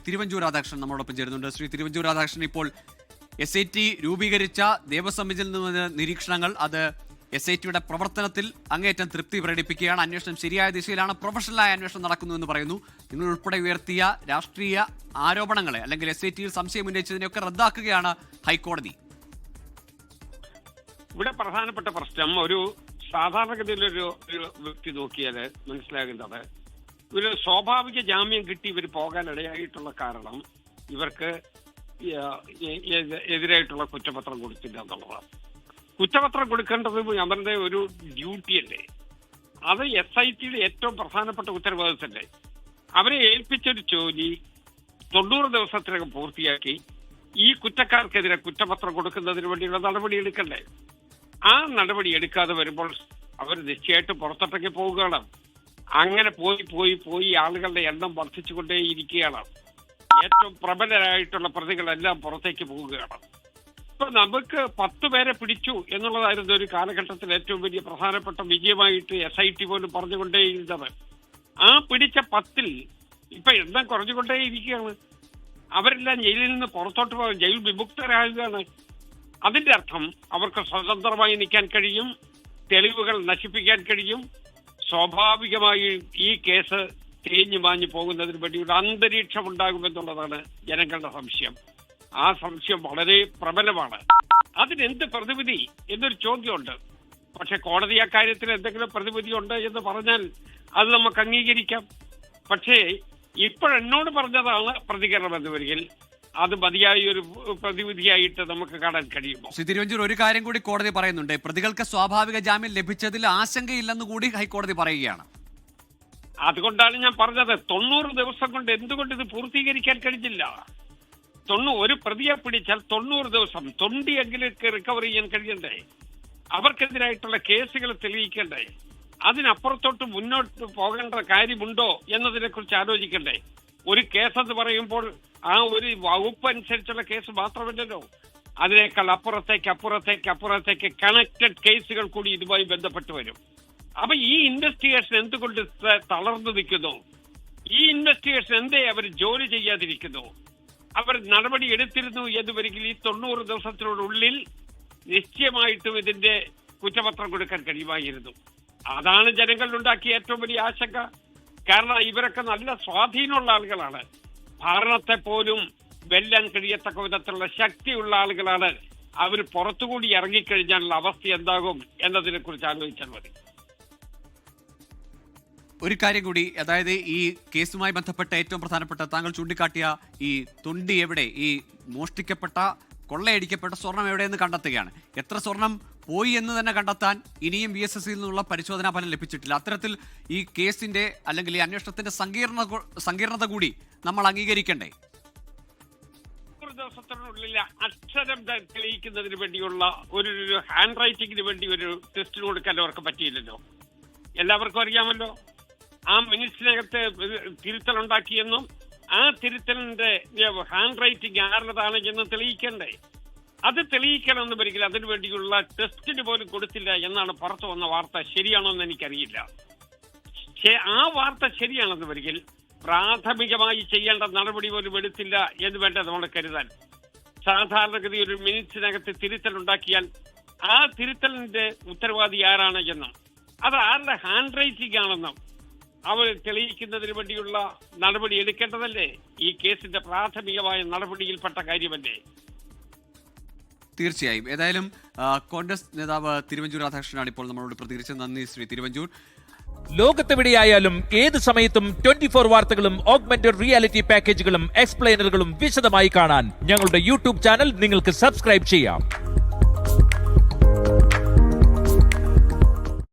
തിരുവഞ്ചൂർ രാധാകൃഷ്ണൻ നമ്മളോടൊപ്പം ചേരുന്നുണ്ട്. ശ്രീ തിരുവഞ്ചൂർ രാധാകൃഷ്ണൻ, ഇപ്പോൾ SIT രൂപീകരിച്ച ദേവസ്വം ബെഞ്ചിൽ നിന്ന് നിരീക്ഷണങ്ങൾ അത് SITയുടെ പ്രവർത്തനത്തിൽ അങ്ങേയറ്റം തൃപ്തി പ്രകടിപ്പിക്കുകയാണ്. അന്വേഷണം ശരിയായ ദിശയിലാണ്, പ്രൊഫഷണലായ അന്വേഷണം നടക്കുന്നു എന്ന് പറയുന്നു. നിങ്ങൾ ഉൾപ്പെടെ ഉയർത്തിയ രാഷ്ട്രീയ ആരോപണങ്ങളെ അല്ലെങ്കിൽ SITയിൽ സംശയം ഉന്നയിച്ചതിനെയൊക്കെ റദ്ദാക്കുകയാണ് ഹൈക്കോടതി. ഇവിടെ പ്രധാനപ്പെട്ട പ്രശ്നം ഒരു സാധാരണഗതിയിലൊരു വ്യക്തി നോക്കിയാൽ മനസ്സിലാകുന്നത് ഒരു സ്വാഭാവിക ജാമ്യം കിട്ടി ഇവർ പോകാനിടയായിട്ടുള്ള കാരണം ഇവർക്ക് എതിരായിട്ടുള്ള കുറ്റപത്രം കൊടുത്തില്ല എന്നുള്ളതാണ്. കുറ്റപത്രം കൊടുക്കേണ്ടത് അവരുടെ ഒരു ഡ്യൂട്ടിയല്ലേ, അത് SITയുടെ ഏറ്റവും പ്രധാനപ്പെട്ട ഉത്തരവാദിത്തമല്ലേ. അവരെ ഏൽപ്പിച്ചൊരു ജോലി 90 ദിവസത്തിനകം പൂർത്തിയാക്കി ഈ കുറ്റക്കാർക്കെതിരെ കുറ്റപത്രം കൊടുക്കുന്നതിന് വേണ്ടിയുള്ള നടപടി എടുക്കണ്ടേ. ആ നടപടി എടുക്കാതെ വരുമ്പോൾ അവർ നിശ്ചയമായിട്ട് പുറത്തോട്ടേക്ക് പോവുകയാണ്. അങ്ങനെ പോയി ആളുകളുടെ എണ്ണം വർദ്ധിച്ചുകൊണ്ടേയിരിക്കുകയാണ്. ഏറ്റവും പ്രബലരായിട്ടുള്ള പ്രതികളെല്ലാം പുറത്തേക്ക് പോവുകയാണ്. ഇപ്പൊ നമുക്ക് 10 പേരെ പിടിച്ചു എന്നുള്ളതായിരുന്നു ഒരു കാലഘട്ടത്തിൽ ഏറ്റവും വലിയ പ്രധാനപ്പെട്ട വിജയമായിട്ട് SIT പോലും പറഞ്ഞുകൊണ്ടേയിരുന്നത്. ആ പിടിച്ച 10-ൽ ഇപ്പൊ എണ്ണം കുറഞ്ഞുകൊണ്ടേയിരിക്കുകയാണ്. അവരെല്ലാം ജയിലിൽ നിന്ന് പുറത്തോട്ട് പോകാൻ ജയിൽ വിമുക്തരാകുകയാണ്. അതിന്റെ അർത്ഥം അവർക്ക് സ്വതന്ത്രമായി നിൽക്കാൻ കഴിയും, തെളിവുകൾ നശിപ്പിക്കാൻ കഴിയും. സ്വാഭാവികമായി ഈ കേസ് തേഞ്ഞു മാഞ്ഞു പോകുന്നതിന് വേണ്ടി ഒരു അന്തരീക്ഷം ഉണ്ടാകുമെന്നുള്ളതാണ് ജനങ്ങളുടെ സംശയം. ആ സംശയം വളരെ പ്രബലമാണ്. അതിനെന്ത് പ്രതിവിധി എന്നൊരു ചോദ്യമുണ്ട്. പക്ഷെ കോടതി അക്കാര്യത്തിൽ എന്തെങ്കിലും പ്രതിവിധി ഉണ്ട് എന്ന് പറഞ്ഞാൽ അത് നമുക്ക് അംഗീകരിക്കാം. പക്ഷേ ഇപ്പോഴെന്നോട് പറഞ്ഞതാണ് പ്രതികരണം എന്ന് വരികിൽ അത് മതിയായ ഒരു പ്രതിവിധിയായിട്ട് നമുക്ക് കാണാൻ കഴിയുമോ? ശ്രീ തിരുവഞ്ചൂർ, ഒരു കാര്യം കൂടി കോടതി പറയുന്നുണ്ട്. പ്രതികൾക്ക് സ്വാഭാവിക ജാമ്യം ലഭിച്ചതിൽ ആശങ്കയില്ലെന്ന് കൂടി ഹൈക്കോടതി പറയുകയാണ്. അതുകൊണ്ടാണ് ഞാൻ പറഞ്ഞത് 90 ദിവസം കൊണ്ട് എന്തുകൊണ്ട് ഇത് പൂർത്തീകരിക്കാൻ കഴിഞ്ഞില്ല. ഒരു പ്രതിയെ പിടിച്ചാൽ 90 ദിവസം തൊണ്ടിയെങ്കിലും റിക്കവർ ചെയ്യാൻ കഴിയണ്ടേ, അവർക്കെതിരായിട്ടുള്ള കേസുകൾ തെളിയിക്കണ്ടേ, അതിനപ്പുറത്തോട്ട് മുന്നോട്ട് പോകേണ്ട കാര്യമുണ്ടോ എന്നതിനെ കുറിച്ച് ആലോചിക്കണ്ടേ. ഒരു കേസെന്ന് പറയുമ്പോൾ ആ ഒരു വകുപ്പ് അനുസരിച്ചുള്ള കേസ് മാത്രമല്ലല്ലോ, അതിനേക്കാൾ അപ്പുറത്തേക്ക് കണക്റ്റഡ് കേസുകൾ കൂടി ഇതുമായി ബന്ധപ്പെട്ട് വരും. അപ്പൊ ഈ ഇൻവെസ്റ്റിഗേഷൻ എന്തുകൊണ്ട് തളർന്നു നിൽക്കുന്നു? ഈ ഇൻവെസ്റ്റിഗേഷൻ എന്തേ അവർ ജോലി ചെയ്യാതിരിക്കുന്നു? അവർ നടപടി എടുത്തിരുന്നു എന്ന് വരികിൽ ഈ 90 ദിവസത്തിനുള്ളിൽ നിശ്ചയമായിട്ടും ഇതിന്റെ കുറ്റപത്രം കൊടുക്കാൻ കഴിയുമായിരുന്നു. അതാണ് ജനങ്ങളിലുണ്ടാക്കിയ ഏറ്റവും വലിയ ആശങ്ക. കാരണം ഇവരൊക്കെ നല്ല സ്വാധീനമുള്ള ആളുകളാണ്, ഭരണത്തെ പോലും വെല്ലാൻ കഴിയത്തക്ക വിധത്തിലുള്ള ശക്തിയുള്ള ആളുകളാണ്. അവർ പുറത്തുകൂടി ഇറങ്ങിക്കഴിഞ്ഞാലുള്ള അവസ്ഥ എന്താകും എന്നതിനെ കുറിച്ച് ആലോചിച്ചാൽ മതി. ഒരു കാര്യം കൂടി, അതായത് ഈ കേസുമായി ബന്ധപ്പെട്ട ഏറ്റവും പ്രധാനപ്പെട്ട താങ്കൾ ചൂണ്ടിക്കാട്ടിയ ഈ തൊണ്ടി എവിടെ, ഈ മോഷ്ടിക്കപ്പെട്ട കൊള്ളയടിക്കപ്പെട്ട സ്വർണം എവിടെയെന്ന് കണ്ടെത്തുകയാണ്. എത്ര സ്വർണം പോയി എന്ന് തന്നെ കണ്ടെത്താൻ ഇനിയും VSSയിൽ നിന്നുള്ള പരിശോധനാ ഫലം ലഭിച്ചിട്ടില്ല. അത്തരത്തിൽ ഈ കേസിന്റെ അല്ലെങ്കിൽ ഈ അന്വേഷണത്തിന്റെ സങ്കീർണത കൂടി നമ്മൾ അംഗീകരിക്കണ്ടേ? ദിവസത്തിനുള്ളിൽ അക്ഷരം തെളിയിക്കുന്നതിന് വേണ്ടിയുള്ള ഒരു ഹാൻഡ് റൈറ്റിംഗിന് വേണ്ടി ഒരു ടെസ്റ്റിന് കൊടുക്കാൻ അവർക്ക് പറ്റിയില്ലല്ലോ. എല്ലാവർക്കും അറിയാമല്ലോ, ആ മിനിറ്റ്സിനകത്ത് തിരുത്തലുണ്ടാക്കിയെന്നും ആ തിരുത്തലിന്റെ ഹാൻഡ് റൈറ്റിംഗ് ആരുടേതാണ് എന്ന് തെളിയിക്കണ്ടേ. അത് തെളിയിക്കണമെന്ന് വരികിൽ അതിനു വേണ്ടിയുള്ള ടെസ്റ്റിന് പോലും കൊടുത്തില്ല എന്നാണ് പുറത്തു വന്ന വാർത്ത. ശരിയാണോ എന്ന് എനിക്കറിയില്ല. ആ വാർത്ത ശരിയാണെന്ന് വരികിൽ പ്രാഥമികമായി ചെയ്യേണ്ട നടപടി പോലും എടുത്തില്ല എന്ന് വേണ്ട നമ്മൾ കരുതാൻ. സാധാരണഗതി ഒരു മിനിറ്റ്സിനകത്ത് തിരുത്തലുണ്ടാക്കിയാൽ ആ തിരുത്തലിന്റെ ഉത്തരവാദി ആരാണ് എന്നും അത് ആരുടെ ഹാൻഡ് റൈറ്റിംഗ് ആണെന്നും അവർ തെളിയിക്കുന്നതിന് വേണ്ടിയുള്ള നടപടി എടുക്കേണ്ടതല്ലേ. ഈ കേസിന്റെ പ്രാഥമികമായ നടപടിയിൽപ്പെട്ട കാര്യമല്ലേ. തീർച്ചയായും. ഏതായാലും കോൺഗ്രസ് നേതാവ് തിരുവഞ്ചൂർ രാധാകൃഷ്ണനാണ് ഇപ്പോൾ നമ്മളോട് പ്രതികരിച്ചത്. നന്ദി ശ്രീ തിരുവഞ്ചൂർ. ലോകത്തെവിടെയായാലും ഏത് സമയത്തും 24 വാർത്തകളും ഓഗ്മെന്റഡ് റിയാലിറ്റി പാക്കേജുകളും എക്സ്പ്ലെയിനറുകളും വിശദമായി കാണാൻ ഞങ്ങളുടെ YouTube ചാനൽ നിങ്ങൾക്ക് സബ്സ്ക്രൈബ് ചെയ്യാം.